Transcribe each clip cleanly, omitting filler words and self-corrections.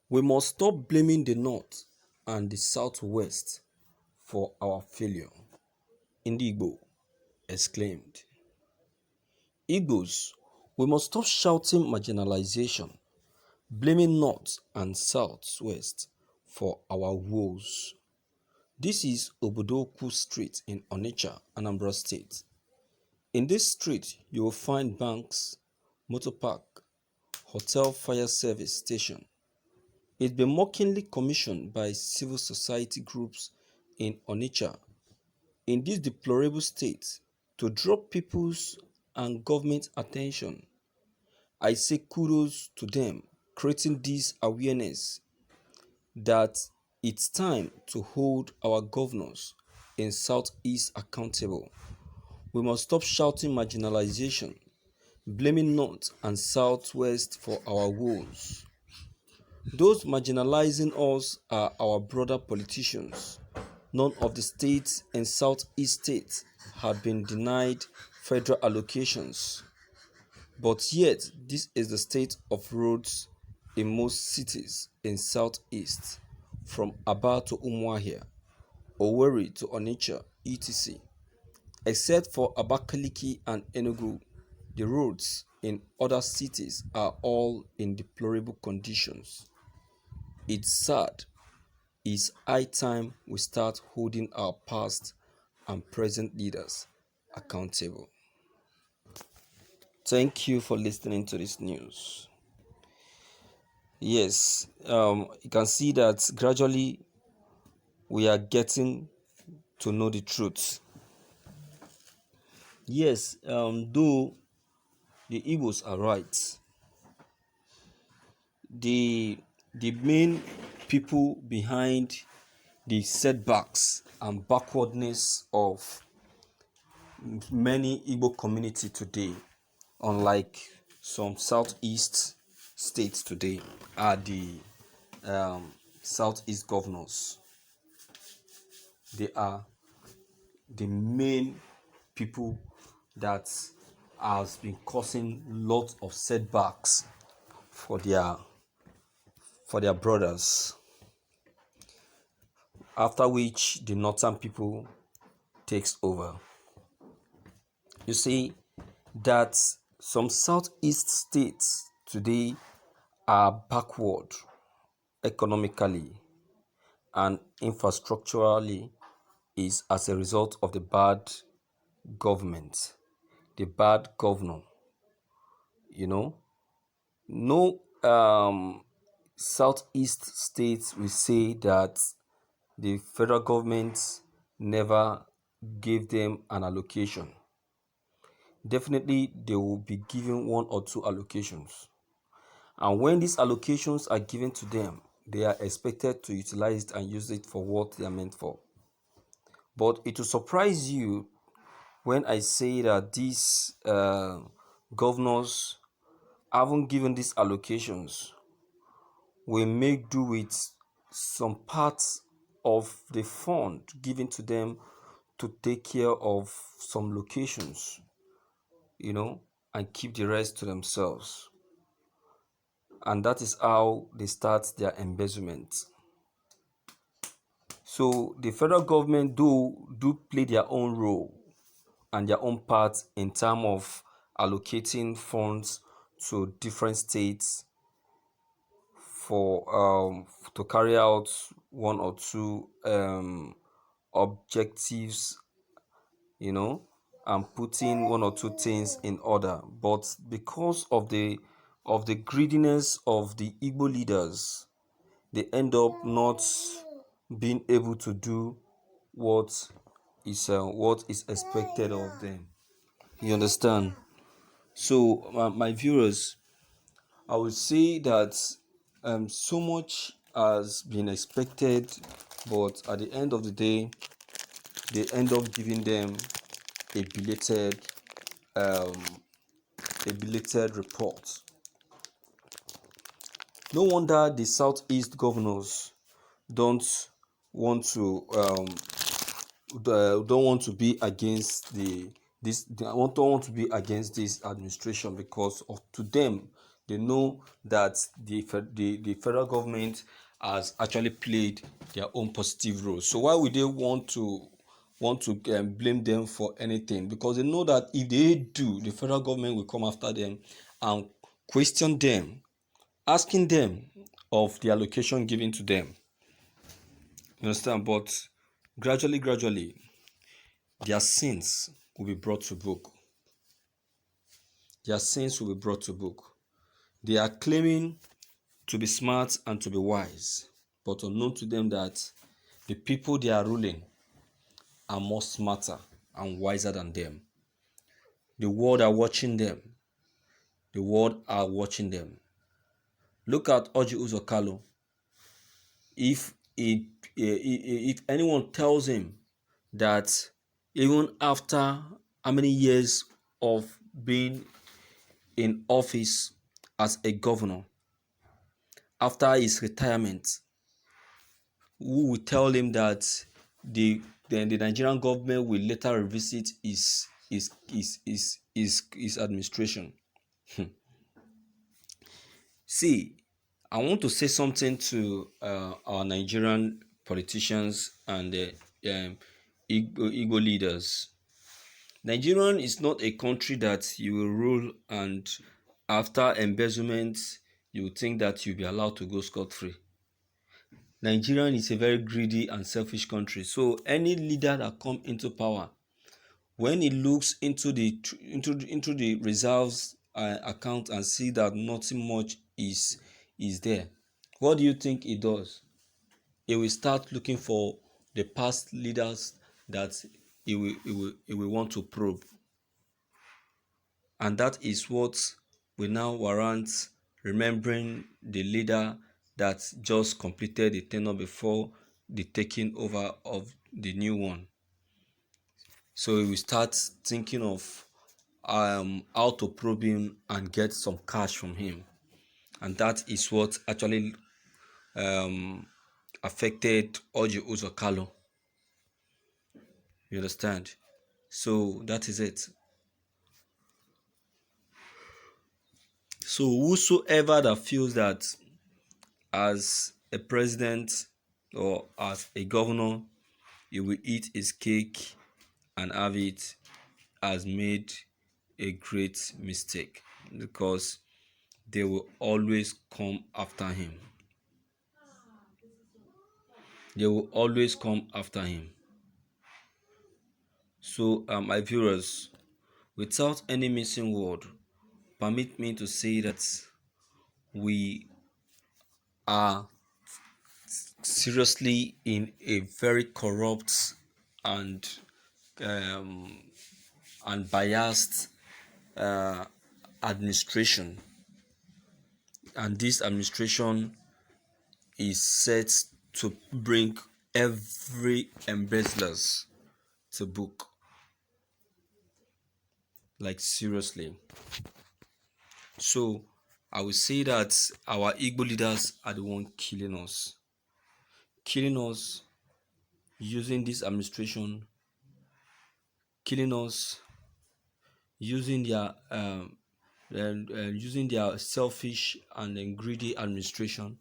We must stop blaming the North and the Southwest for our failure. In the Igbo, exclaimed. Igbos, we must stop shouting marginalization, blaming North and Southwest for our woes. This is Obodoku Street in Onitsha, Anambra State. In this street, you will find banks, motor park, hotel, fire service station. It's been mockingly commissioned by civil society groups in Onitsha in this deplorable state to draw people's and government attention. I say kudos to them creating this awareness that it's time to hold our governors in Southeast accountable. We must stop shouting marginalization, blaming North and Southwest for our woes. Those marginalizing us are our brother politicians. None of the states and Southeast states have been denied federal allocations. But yet, this is the state of roads in most cities in Southeast, from Aba to Umuahia, Owerri to Onitsha, etc. Except for Abakaliki and Enugu, the roads in other cities are all in deplorable conditions. It's sad. It's high time we start holding our past and present leaders accountable. Thank you for listening to this news. Yes, you can see that gradually we are getting to know the truth. Yes, though the Igbos are right, the main people behind the setbacks and backwardness of many Igbo community today, unlike some southeast states today, are the southeast governors. They are the main people that has been causing lots of setbacks for their brothers, after which the northern people takes over. You see that some southeast states today are backward economically and infrastructurally is as a result of the bad government, the bad governor. No southeast states will say that the federal government never gave them an allocation. Definitely they will be given one or two allocations, and when these allocations are given to them, they are expected to utilize it and use it for what they are meant for. But it will surprise you when I say that these governors haven't given these allocations, will make do with some parts of the fund given to them to take care of some locations, and keep the rest to themselves. And that is how they start their embezzlement. So the federal government do play their own role and their own part in terms of allocating funds to different states for to carry out one or two objectives, and putting one or two things in order. But because of the greediness of the Igbo leaders, they end up not being able to do what is expected of them. You understand? So my viewers, I would say that so much has been expected, but at the end of the day, they end up giving them a belated report. No wonder the southeast governors don't want to be against don't want to be against this administration, because to them They know that the federal government has actually played their own positive role. So why would they want to blame them for anything? Because they know that if they do, the federal government will come after them and question them, asking them of the allocation given to them. You understand? But gradually, their sins will be brought to book. Their sins will be brought to book. They are claiming to be smart and to be wise, but unknown to them that the people they are ruling are more smarter and wiser than them. The world are watching them. The world are watching them. Look at Oji Uzokalo. If if anyone tells him that even after how many years of being in office as a governor, after his retirement, who will tell him that the Nigerian government will later revisit his administration. See, I want to say something to our Nigerian politicians and Igbo leaders. Nigeria is not a country that you will rule and after embezzlement you will think that you'll be allowed to go scot-free. Nigeria is a very greedy and selfish country. So any leader that come into power, when he looks into the reserves account and see that nothing much is there, what do you think he does? He will start looking for the past leaders that he will want to probe, and that is what will now warrant remembering the leader that just completed the tenure before the taking over of the new one. So we start thinking of how to probe him and get some cash from him, and that is what actually affected Oji Uzokalo. You understand? So that is it. So whosoever that feels that as a president or as a governor he will eat his cake and have it has made a great mistake, because they will always come after him. They will always come after him. So my viewers, without any missing word, permit me to say that we are seriously in a very corrupt and um, biased administration, and this administration is set to bring every embezzlers to book. Like seriously. So I will say that our Igbo leaders are the one killing us using this administration, killing us using their using their selfish and greedy administration,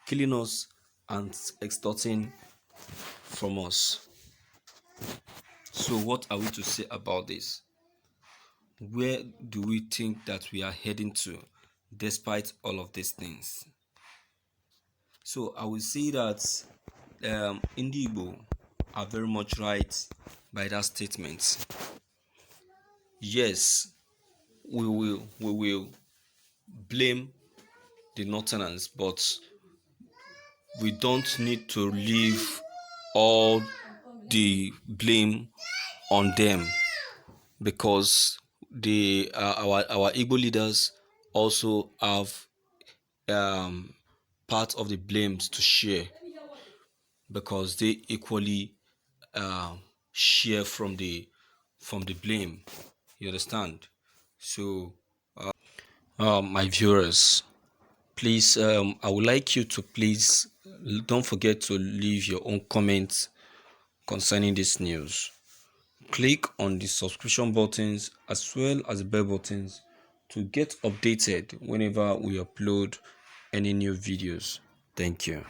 killing us and extorting from us. So what are we to say about this? Where do we think that we are heading to despite all of these things? So I will say that Igbo are very much right by that statement. Yes, we will blame the Northerners, but we don't need to leave all the blame on them, because our Igbo leaders also have part of the blames to share, because they equally share from the blame. You understand? So my viewers, please, I would like you to please don't forget to leave your own comments concerning this news. Click on the subscription buttons as well as the bell buttons to get updated whenever we upload any new videos. Thank you.